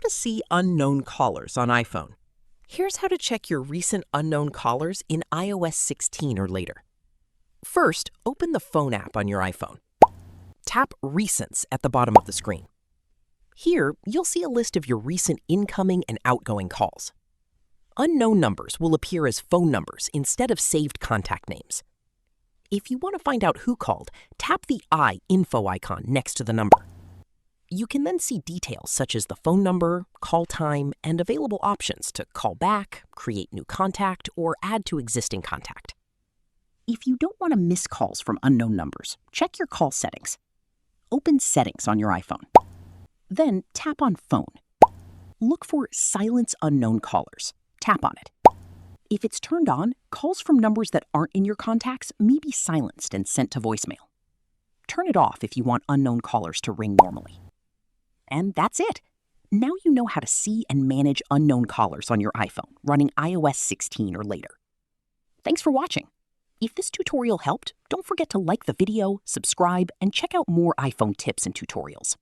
to see unknown callers on iPhone. Here's how to check your recent unknown callers in iOS 16 or later. First, open the Phone app on your iPhone. Tap Recents at the bottom of the screen. Here, you'll see a list of your recent incoming and outgoing calls. Unknown numbers will appear as phone numbers instead of saved contact names. If you want to find out who called, tap the info icon next to the number. You can then see details such as the phone number, call time, and available options to call back, create new contact, or add to existing contact. If you don't want to miss calls from unknown numbers, check your call settings. Open Settings on your iPhone. Then tap on Phone. Look for Silence Unknown Callers. Tap on it. If it's turned on, calls from numbers that aren't in your contacts may be silenced and sent to voicemail. Turn it off if you want unknown callers to ring normally. And that's it. Now you know how to see and manage unknown callers on your iPhone running iOS 16 or later. Thanks for watching. If this tutorial helped, don't forget to like the video, subscribe, and check out more iPhone tips and tutorials.